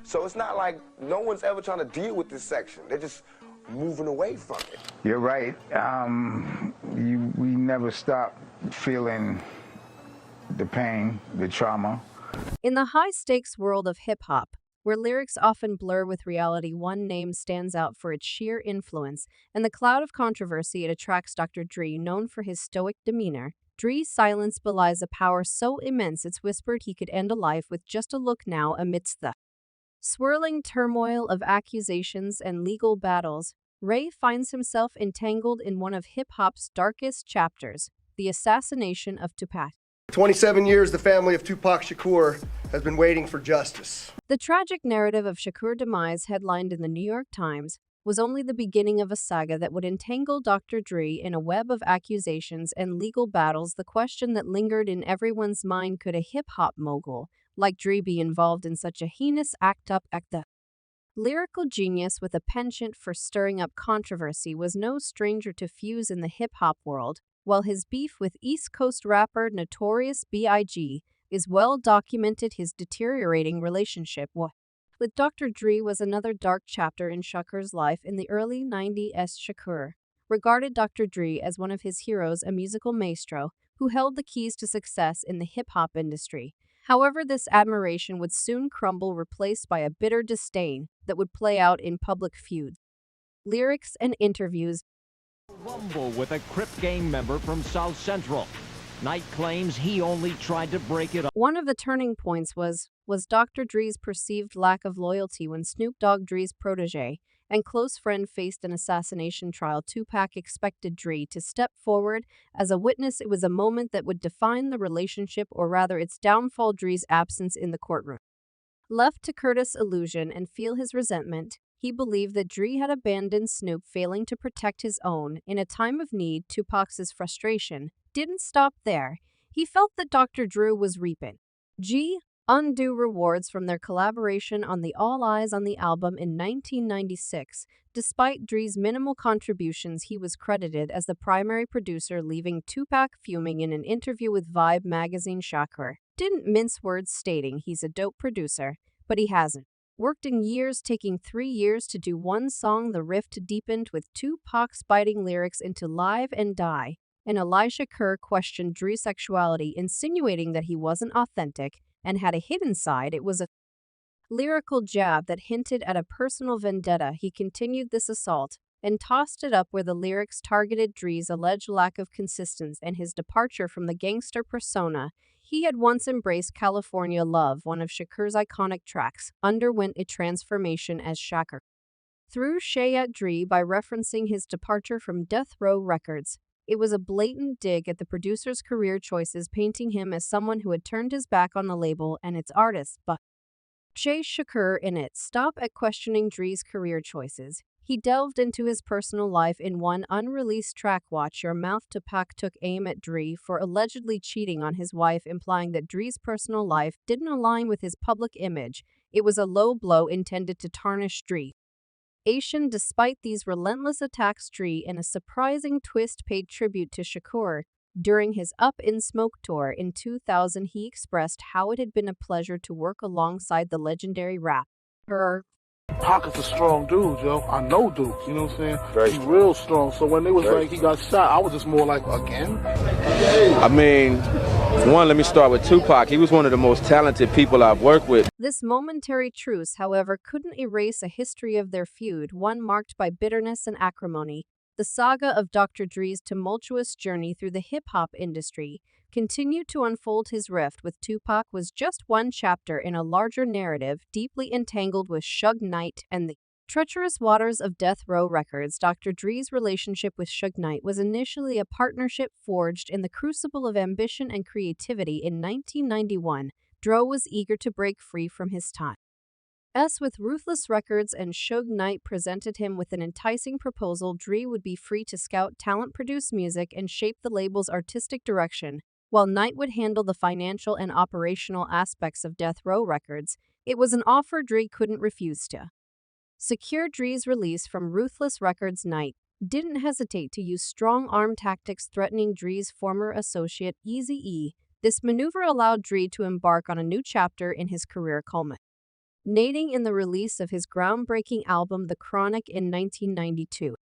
So it's not like no one's ever trying to deal with this section. They're just moving away from it. You're right. We never stop feeling the pain, the trauma. In the high-stakes world of hip-hop, where lyrics often blur with reality, one name stands out for its sheer influence, and the cloud of controversy it attracts: Dr. Dre. Known for his stoic demeanor, Dre's silence belies a power so immense it's whispered he could end a life with just a look. Now, amidst the swirling turmoil of accusations and legal battles, Ray finds himself entangled in one of hip-hop's darkest chapters: the assassination of Tupac. 27 years, the family of Tupac Shakur has been waiting for justice. The tragic narrative of Shakur's demise, headlined in the New York Times, was only the beginning of a saga that would entangle Dr. Dre in a web of accusations and legal battles. The question that lingered in everyone's mind: could a hip-hop mogul like Dre be involved in such a heinous act? The lyrical genius with a penchant for stirring up controversy was no stranger to feuds in the hip-hop world, while his beef with East Coast rapper Notorious B.I.G. is well documented. His deteriorating relationship with Dr. Dre was another dark chapter in Shakur's life. In the early 90s, Shakur regarded Dr. Dre as one of his heroes, a musical maestro who held the keys to success in the hip-hop industry. However, this admiration would soon crumble, replaced by a bitter disdain that would play out in public feuds, lyrics, and interviews. Rumble with a Crip gang member from South Central. Knight claims he only tried to break it up. One of the turning points was Dr. Dre's perceived lack of loyalty when Snoop Dogg, Dre's protege and close friend, faced an assassination trial. Tupac expected Dre to step forward as a witness. It was a moment that would define the relationship, or rather its downfall. Dre's absence in the courtroom left to Curtis' illusion and feel his resentment. He believed that Dre had abandoned Snoop, failing to protect his own in a time of need. Tupac's frustration didn't stop there. He felt that Dr. Dre was reaping undue rewards from their collaboration on the All Eyes on the album in 1996. Despite Dre's minimal contributions, he was credited as the primary producer, leaving Tupac fuming. In an interview with Vibe magazine, Shakur didn't mince words, stating he's a dope producer, but he hasn't worked in years, taking 3 years to do one song. The rift deepened with Tupac's biting lyrics into Live and Die, and Elisha Kerr questioned Dre's sexuality, insinuating that he wasn't authentic and had a hidden side. It was a lyrical jab that hinted at a personal vendetta. He continued this assault and tossed it up where the lyrics targeted Dre's alleged lack of consistency and his departure from the gangster persona he had once embraced. California Love, one of Shakur's iconic tracks, underwent a transformation as Shakur threw shade at Dre by referencing his departure from Death Row Records. It was a blatant dig at the producer's career choices, painting him as someone who had turned his back on the label and its artists. But Shakur in it stop at questioning Dre's career choices. He delved into his personal life in one unreleased track, Watch Your Mouth. Tupac took aim at Dre for allegedly cheating on his wife, implying that Dre's personal life didn't align with his public image. It was a low blow intended to tarnish Dre. Despite these relentless attacks, Dre, in a surprising twist, paid tribute to Shakur. During his Up in Smoke tour in 2000, he expressed how it had been a pleasure to work alongside the legendary rapper. Pac is a strong dude, yo. I know dude, you know what I'm saying? Very He's real strong. So when it was like he got shot, I was just more like, again? I mean, one, let me start with Tupac. He was one of the most talented people I've worked with. This momentary truce, however, couldn't erase a history of their feud, one marked by bitterness and acrimony. The saga of Dr. Dre's tumultuous journey through the hip-hop industry continued to unfold. His rift with Tupac was just one chapter in a larger narrative, deeply entangled with Suge Knight and the treacherous waters of Death Row Records. Dr. Dre's relationship with Suge Knight was initially a partnership forged in the crucible of ambition and creativity. In 1991, Dre was eager to break free from his time with Ruthless Records, and Suge Knight presented him with an enticing proposal. Dre would be free to scout talent, produce music, and shape the label's artistic direction, while Knight would handle the financial and operational aspects of Death Row Records. It was an offer Dre couldn't refuse. To secure Dre's release from Ruthless Records, Knight didn't hesitate to use strong-arm tactics, threatening Dre's former associate Eazy-E. This maneuver allowed Dre to embark on a new chapter in his career, culminating nating in the release of his groundbreaking album The Chronic in 1992.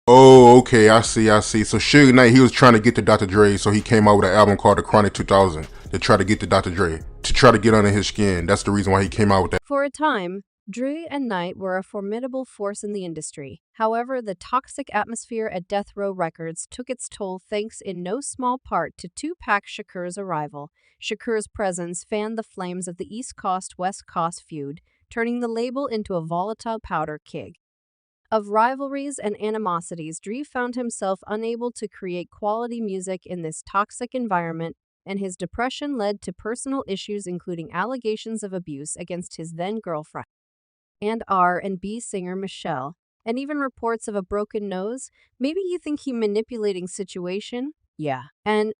Oh, okay, I see. So Suge Knight, he was trying to get to Dr. Dre, so he came out with an album called The Chronic 2000 to try to get to Dr. Dre, to try to get under his skin. That's the reason why he came out with that. For a time, Dre and Knight were a formidable force in the industry. However, the toxic atmosphere at Death Row Records took its toll thanks in no small part to Tupac Shakur's arrival. Shakur's presence fanned the flames of the East Coast-West Coast feud, turning the label into a volatile powder keg. Of rivalries and animosities, Dre found himself unable to create quality music in this toxic environment, and his depression led to personal issues including allegations of abuse against his then-girlfriend and R&B singer Michelle, and even reports of a broken nose. Maybe you think he manipulating situation? Yeah.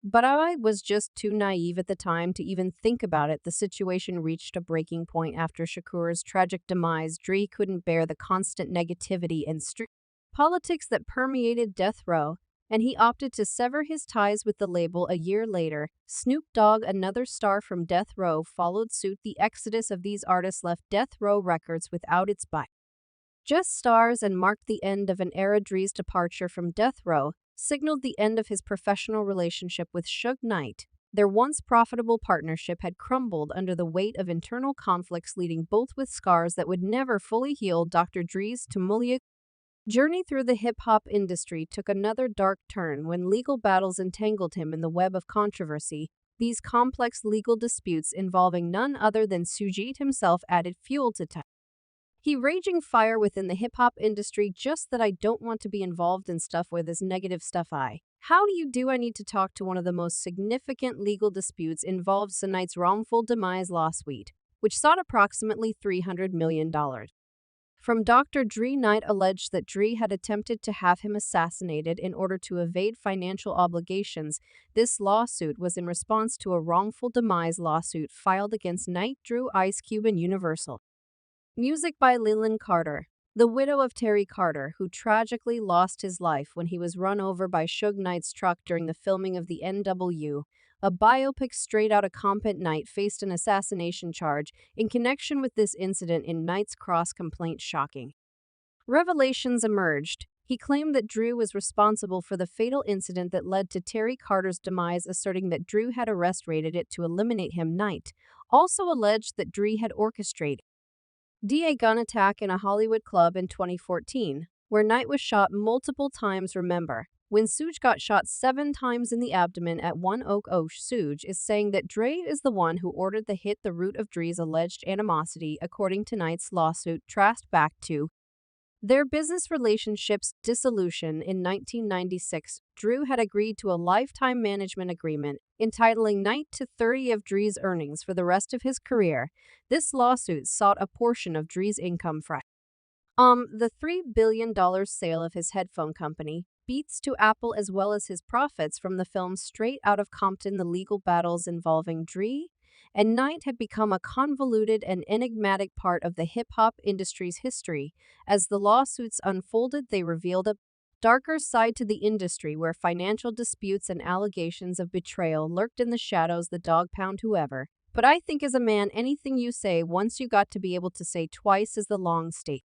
But I was just too naive at the time to even think about it. The situation reached a breaking point after Shakur's tragic demise. Dre couldn't bear the constant negativity and politics that permeated Death Row, and he opted to sever his ties with the label a year later. Snoop Dogg, another star from Death Row, followed suit. The exodus of these artists left Death Row Records without its just stars and marked the end of an era. Dre's departure from Death Row signaled the end of his professional relationship with Suge Knight. Their once profitable partnership had crumbled under the weight of internal conflicts, leaving both with scars that would never fully heal. Dr. Dre's tumultuous journey through the hip-hop industry took another dark turn when legal battles entangled him in the web of controversy. These complex legal disputes involving none other than Suge himself added fuel to he raging fire within the hip-hop industry. Just that I don't want to be involved in stuff where this negative stuff How do I need to talk to one of the most significant legal disputes involved Knight's wrongful demise lawsuit, which sought approximately $300 million. From Dr. Dre. Knight alleged that Dre had attempted to have him assassinated in order to evade financial obligations. This lawsuit was in response to a wrongful demise lawsuit filed against Knight, Dre, Ice Cube, and Universal. Music by Leland Carter, the widow of Terry Carter, who tragically lost his life when he was run over by Suge Knight's truck during the filming of the NW. A biopic straight outta Compton. Knight faced an assassination charge in connection with this incident in Knight's cross-complaint. Shocking revelations emerged. He claimed that Dre was responsible for the fatal incident that led to Terry Carter's demise, asserting that Dre had arrested it to eliminate him. Knight also alleged that Dre had orchestrated a gun attack in a Hollywood club in 2014, where Knight was shot multiple times. Remember, when Suge got shot 7 times in the abdomen at One Oak Osh. Suge is saying that Dre is the one who ordered the hit. The root of Dre's alleged animosity, according to Knight's lawsuit, traced back to their business relationship's dissolution in 1996. Dre had agreed to a lifetime management agreement, entitling Knight to 30% of Dre's earnings for the rest of his career. This lawsuit sought a portion of Dre's income from the $3 billion sale of his headphone company, Beats, to Apple, as well as his profits from the film Straight Outta Compton. The legal battles involving Dre and Knight had become a convoluted and enigmatic part of the hip-hop industry's history. As the lawsuits unfolded, they revealed a darker side to the industry, where financial disputes and allegations of betrayal lurked in the shadows. The dog pound whoever. But I think as a man, anything you say once you got to be able to say twice is the long state.